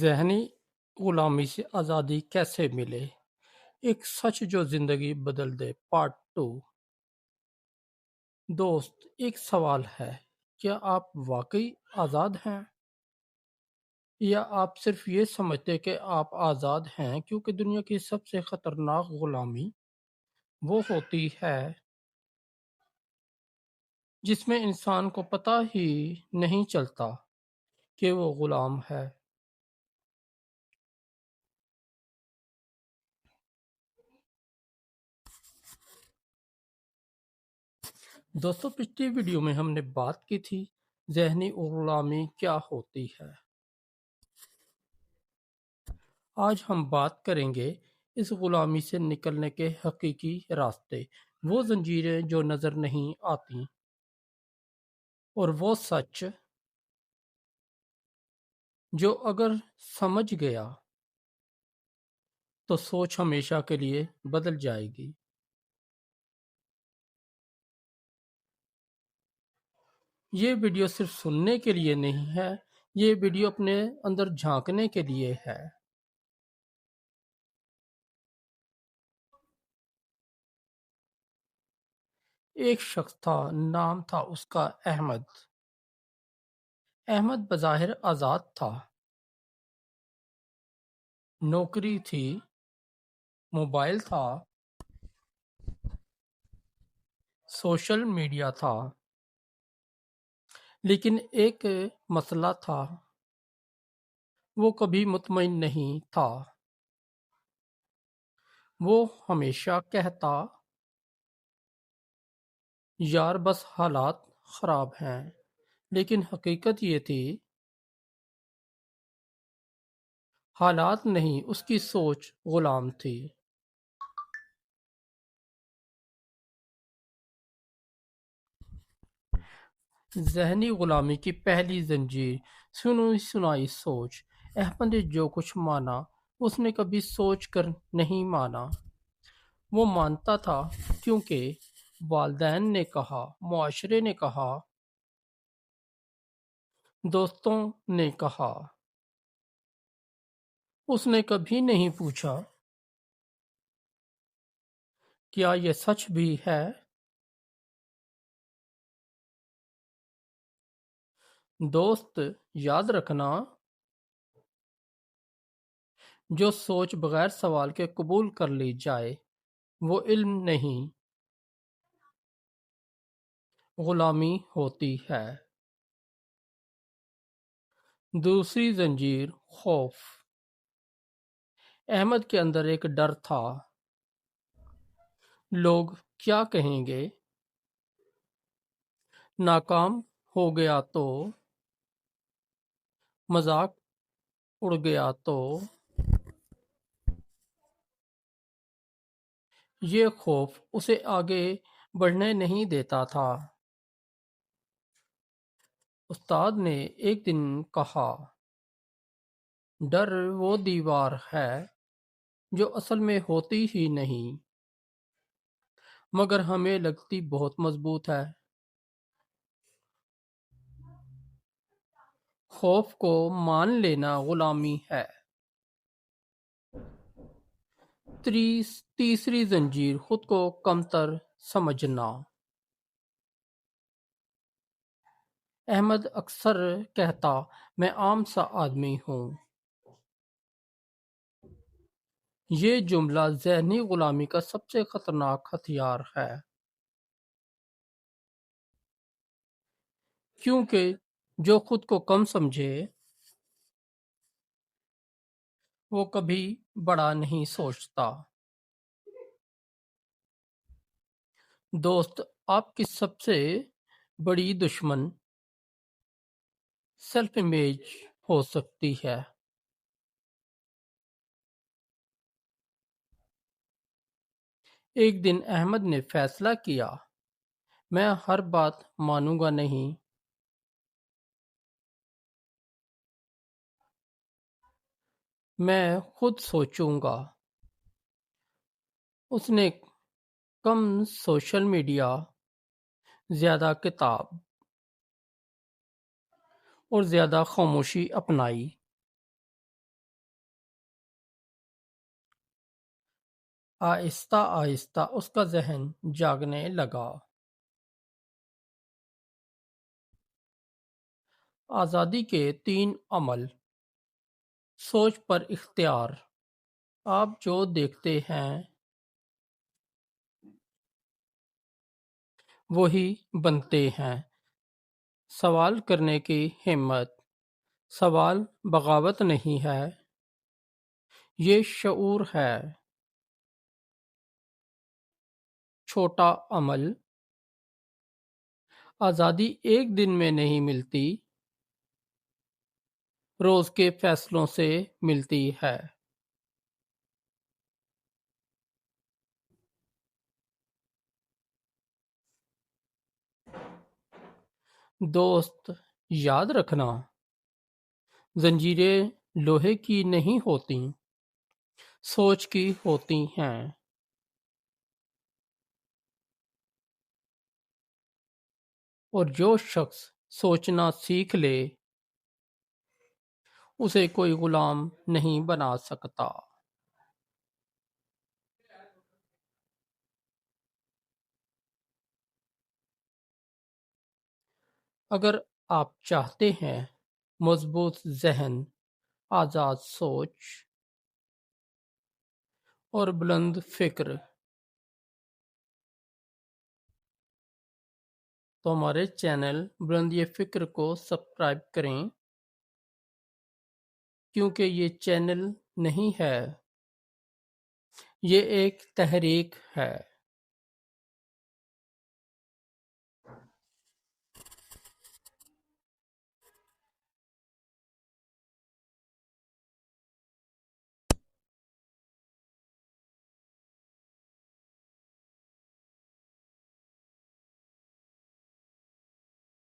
ذہنی غلامی سے آزادی کیسے ملے؟ ایک سچ جو زندگی بدل دے پارٹ 2۔ دوست، ایک سوال ہے، کیا آپ واقعی آزاد ہیں؟ یا آپ صرف یہ سمجھتے کہ آپ آزاد ہیں کیونکہ دنیا کی سب سے خطرناک غلامی وہ ہوتی ہے جس میں انسان کو پتہ ہی نہیں چلتا کہ وہ غلام ہے۔ دوستو، پچھلی ویڈیو میں ہم نے بات کی تھی ذہنی غلامی کیا ہوتی ہے۔ آج ہم بات کریں گے اس غلامی سے نکلنے کے حقیقی راستے، وہ زنجیریں جو نظر نہیں آتی، اور وہ سچ جو اگر سمجھ گیا تو سوچ ہمیشہ کے لیے بدل جائے گی۔ یہ ویڈیو صرف سننے کے لیے نہیں ہے، یہ ویڈیو اپنے اندر جھانکنے کے لیے ہے۔ ایک شخص تھا، نام تھا اس کا احمد۔ احمد بظاہر آزاد تھا، نوکری تھی، موبائل تھا، سوشل میڈیا تھا، لیکن ایک مسئلہ تھا، وہ کبھی مطمئن نہیں تھا۔ وہ ہمیشہ کہتا، یار بس حالات خراب ہیں، لیکن حقیقت یہ تھی حالات نہیں، اس کی سوچ غلام تھی۔ ذہنی غلامی کی پہلی زنجیر، سنی سنائی سوچ۔ احمد نے جو کچھ مانا اس نے کبھی سوچ کر نہیں مانا۔ وہ مانتا تھا کیونکہ والدین نے کہا، معاشرے نے کہا، دوستوں نے کہا۔ اس نے کبھی نہیں پوچھا کیا یہ سچ بھی ہے؟ دوست، یاد رکھنا، جو سوچ بغیر سوال کے قبول کر لی جائے وہ علم نہیں، غلامی ہوتی ہے۔ دوسری زنجیر، خوف۔ احمد کے اندر ایک ڈر تھا، لوگ کیا کہیں گے؟ ناکام ہو گیا تو؟ مذاق اڑ گیا تو؟ یہ خوف اسے آگے بڑھنے نہیں دیتا تھا۔ استاد نے ایک دن کہا، ڈر وہ دیوار ہے جو اصل میں ہوتی ہی نہیں، مگر ہمیں لگتی بہت مضبوط ہے۔ خوف کو مان لینا غلامی ہے۔ تیسری زنجیر، خود کو کمتر سمجھنا۔ احمد اکثر کہتا، میں عام سا آدمی ہوں۔ یہ جملہ ذہنی غلامی کا سب سے خطرناک ہتھیار ہے، کیونکہ جو خود کو کم سمجھے وہ کبھی بڑا نہیں سوچتا۔ دوست، آپ کی سب سے بڑی دشمن سیلف امیج ہو سکتی ہے۔ ایک دن احمد نے فیصلہ کیا، میں ہر بات مانوں گا نہیں، میں خود سوچوں گا۔ اس نے کم سوشل میڈیا، زیادہ کتاب اور زیادہ خاموشی اپنائی۔ آہستہ آہستہ اس کا ذہن جاگنے لگا۔ آزادی کے 3 عمل۔ سوچ پر اختیار۔ آپ جو دیکھتے ہیں وہی بنتے ہیں۔ سوال کرنے کی ہمت۔ سوال بغاوت نہیں ہے، یہ شعور ہے۔ چھوٹا عمل۔ آزادی ایک دن میں نہیں ملتی، روز کے فیصلوں سے ملتی ہے۔ دوست یاد رکھنا، زنجیریں لوہے کی نہیں ہوتی، سوچ کی ہوتی ہیں۔ اور جو شخص سوچنا سیکھ لے اسے کوئی غلام نہیں بنا سکتا۔ اگر آپ چاہتے ہیں مضبوط ذہن، آزاد سوچ اور بلند فکر، تو ہمارے چینل بلند فکر کو سبسکرائب کریں، کیونکہ یہ چینل نہیں ہے، یہ ایک تحریک ہے۔